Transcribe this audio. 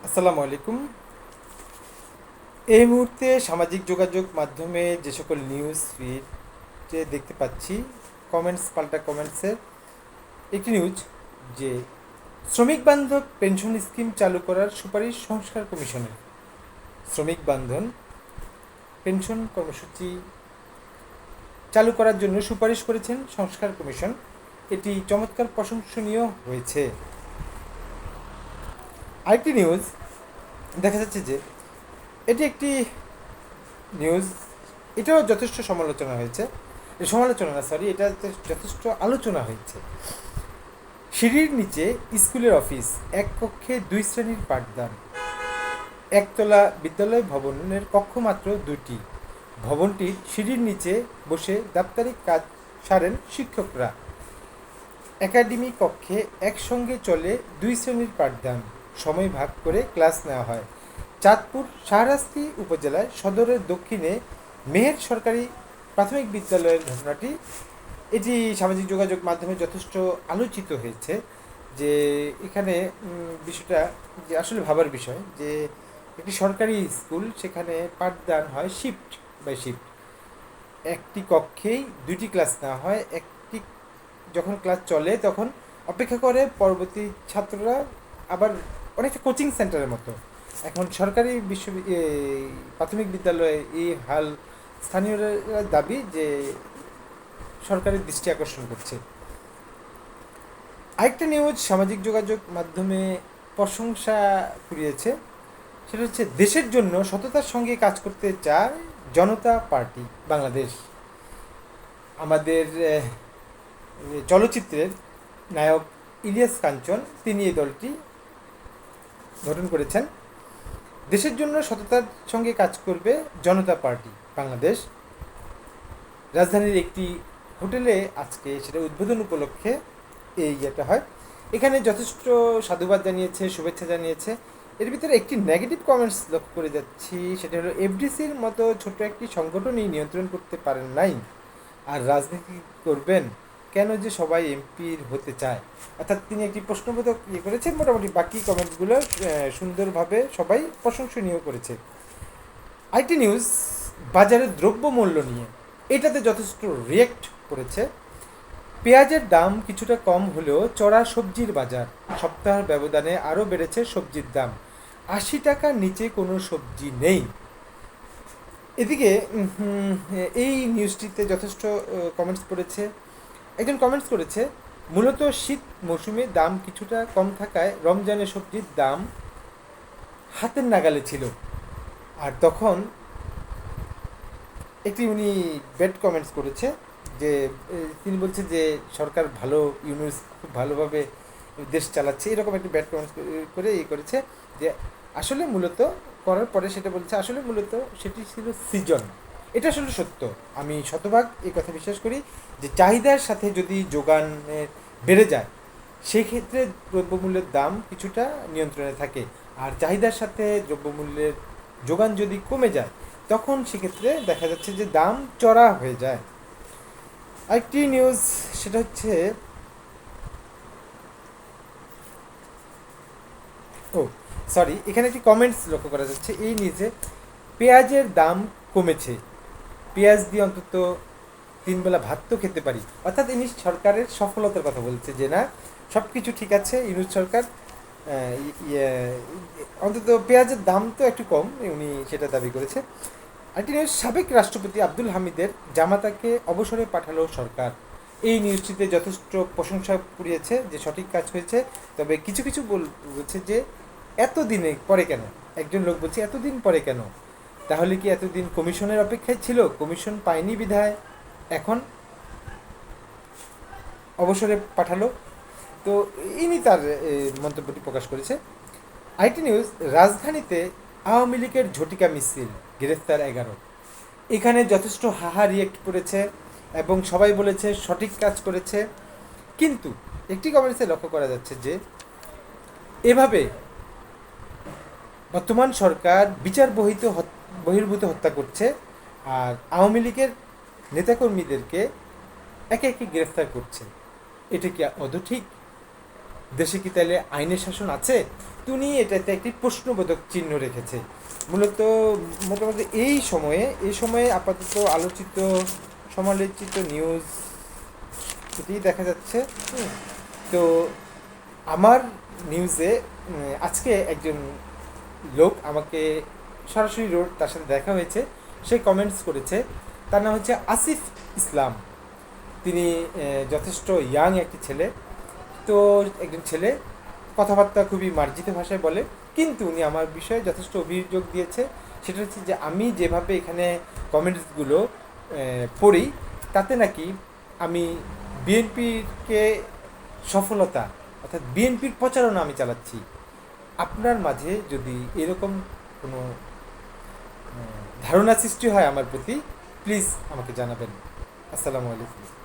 আসসালামু আলাইকুম। এই মুহূর্তে সামাজিক যোগাযোগ মাধ্যমে যে সকল নিউজ ফিডে দেখতে পাচ্ছি, কমেন্টস পাল্টা কমেন্টসের একটি নিউজ যে শ্রমিক বান্ধব পেনশন স্কিম চালু করার সুপারিশ সংস্কার কমিশনের। শ্রমিক বান্ধব পেনশন কর্মসূচি চালু করার জন্য সুপারিশ করেছেন সংস্কার কমিশন। এটি চমৎকার প্রশংসনীয় হয়েছে। আরেকটি নিউজ দেখা যাচ্ছে যে এটি একটি নিউজ, এটাও যথেষ্ট সমালোচনা হয়েছে, সমালোচনা না সরি, এটা যথেষ্ট আলোচনা হয়েছে। সিঁড়ির নিচে স্কুলের অফিস, এক কক্ষে 2 শ্রেণীর পাঠদান। একতলা বিদ্যালয় ভবনের কক্ষ মাত্র 2টি। ভবনটির সিঁড়ির নিচে বসে দাপ্তরিক কাজ সারেন শিক্ষকরা। একাডেমি কক্ষে একসঙ্গে চলে 2 শ্রেণীর পাঠদান। সময় ভাগ করে ক্লাস নেওয়া হয়। চাঁদপুর শাহরাস্তি উপজেলায় সদরের দক্ষিণে মেহের সরকারি প্রাথমিক বিদ্যালয়ের ঘটনাটি, এটি সামাজিক যোগাযোগ মাধ্যমে যথেষ্ট আলোচিত হয়েছে। যে এখানে বিষয়টা যে আসলে ভাবার বিষয় যে একটি সরকারি স্কুল, সেখানে পাঠদান হয় শিফট বাই শিফট। একটি কক্ষেই 2টি ক্লাস নেওয়া হয়। একটি যখন ক্লাস চলে তখন অপেক্ষা করে পরবর্তী ছাত্ররা, আবার অনেকটা কোচিং সেন্টারের মতো। এখন সরকারি প্রাথমিক বিদ্যালয়ে এই হাল স্থানীয়রা দাবি যে সরকারের দৃষ্টি আকর্ষণ করছে। আরেকটা নিউজ সামাজিক যোগাযোগ মাধ্যমে প্রশংসা কুড়িয়েছে, সেটা হচ্ছে দেশের জন্য সততার সঙ্গে কাজ করতে চায় জনতা পার্টি বাংলাদেশ। আমাদের চলচ্চিত্রের নায়ক ইলিয়াস কাঞ্চন, তিনি এই দলটি গঠন করেছেন। দেশের জন্য সততার সঙ্গে কাজ করবে জনতা পার্টি বাংলাদেশ। রাজধানীর একটি হোটেলে আজকে সেটা উদ্বোধন উপলক্ষে এই ইয়েটা হয়। এখানে যথেষ্ট সাধুবাদ জানিয়েছে, শুভেচ্ছা জানিয়েছে। এর ভিতরে একটি নেগেটিভ কমেন্টস লক্ষ্য করে যাচ্ছি, সেটা হলো এফডিসির মতো ছোট একটি সংগঠনই নিয়ন্ত্রণ করতে পারেন নাই, আর রাজনীতি করবেন কেন যে সবাই এমপির হতে চায়। অর্থাৎ তিনি একটি প্রশ্নবোধক ইয়ে করেছেন। মোটামুটি বাকি কমেন্টসগুলো সুন্দরভাবে সবাই প্রশংসনীয় করেছে। আরেকটি নিউজ বাজারের দ্রব্যমূল্য নিয়ে, এটাতে যথেষ্ট রিয়েক্ট করেছে। পেঁয়াজের দাম কিছুটা কম হলেও চড়া সবজির বাজার, সপ্তাহের ব্যবধানে আরও বেড়েছে সবজির দাম। 80 টাকার নিচে কোনো সবজি নেই। এদিকে এই নিউজটিতে যথেষ্ট কমেন্টস করেছে। একজন কমেন্টস করেছে, মূলত শীত মৌসুমে দাম কিছুটা কম থাকায় রমজানের সবজির দাম হাতের নাগালে ছিল। আর তখন একটি উনি ব্যাড কমেন্টস করেছে যে তিনি বলছেন যে সরকার ভালো, ইউনুস খুব ভালোভাবে দেশ চালাচ্ছে, এরকম একটি ব্যাড কমেন্টস করে করেছে। যে আসলে মূলত করার পরে সেটা বলছে আসলে মূলত সেটি ছিল সিজন। এটা আসলে সত্য, আমি শতভাগ এই কথা বিশ্বাস করি যে চাহিদার সাথে যদি যোগানের বেড়ে যায়, সেই ক্ষেত্রে দ্রব্যমূল্যের দাম কিছুটা নিয়ন্ত্রণে থাকে। আর চাহিদার সাথে দ্রব্যমূল্যের যোগান যদি কমে যায়, তখন সেক্ষেত্রে দেখা যাচ্ছে যে দাম চড়া হয়ে যায়। আরেকটি নিউজ, সেটা হচ্ছে ও সরি, এখানে একটি কমেন্টস লক্ষ্য করা যাচ্ছে এই নিউজে, পেঁয়াজের দাম কমেছে, পেঁয়াজ দিয়ে অন্তত 3 বেলা ভাত তো খেতে পারি। অর্থাৎ ইনি সরকারের সফলতার কথা বলছে যে না, সব কিছু ঠিক আছে, ইউনুস সরকার অন্তত পেঁয়াজের দাম তো একটু কম, উনি সেটা দাবি করেছে। আরেকটি নিউজ, সাবেক রাষ্ট্রপতি আব্দুল হামিদের জামাতাকে অবসরে পাঠালো সরকার। এই নিউজটিতে যথেষ্ট প্রশংসা কুড়িয়েছে যে সঠিক কাজ হয়েছে। তবে কিছু কিছু বলছে যে এতদিনে পরে কেন, একজন লোক বলছে এতদিন পরে কেন, তাহলে কি এতদিন কমিশনের অপেক্ষায় ছিল, কমিশন পায়নি বিধায় এখন অবসরে পাঠালো। তো ইনি তার মন্তব্যটি প্রকাশ করেছে। আইটি নিউজ, রাজধানীতে আওয়ামী লীগের ঝটিকা মিছিল, গ্রেফতার 11। এখানে যথেষ্ট হাহা রিয়েক্ট করেছে এবং সবাই বলেছে সঠিক কাজ করেছে। কিন্তু একটি কমেন্টসে লক্ষ্য করা যাচ্ছে যে এভাবে বর্তমান সরকার বিচার বহির্ভূত হত্যা করছে, আর আওয়ামী লীগের নেতাকর্মীদেরকে একে একে গ্রেফতার করছে। এটা কি আদৌ ঠিক? দেশে কি তাহলে আইনের শাসন আছে? তিনি এটাতে একটি প্রশ্নবোধক চিহ্ন রেখেছে। মূলত মোটামুটি এই সময়ে আপাতত আলোচিত সমালোচিত নিউজ এটি দেখা যাচ্ছে। তো আমার নিউজে আজকে একজন লোক আমাকে সরাসরি তার সাথে দেখা হয়েছে, সে কমেন্টস করেছে। তার নাম হচ্ছে আসিফ ইসলাম। তিনি যথেষ্ট ইয়াং একটি ছেলে, তো একজন ছেলে, কথাবার্তা খুবই মার্জিত ভাষায় বলে, কিন্তু উনি আমার বিষয়ে যথেষ্ট অভিযোগ দিয়েছে। সেটা হচ্ছে যে আমি যেভাবে এখানে কমেন্টসগুলো পড়ি, তাতে নাকি আমি বিএনপিকে সফলতা অর্থাৎ বিএনপির প্রচারণা আমি চালাচ্ছি। আপনার মাঝে যদি এরকম কোনো ধারণা সৃষ্টি হয় আমার প্রতি, প্লিজ আমাকে জানাবেন। আসসালামু আলাইকুম।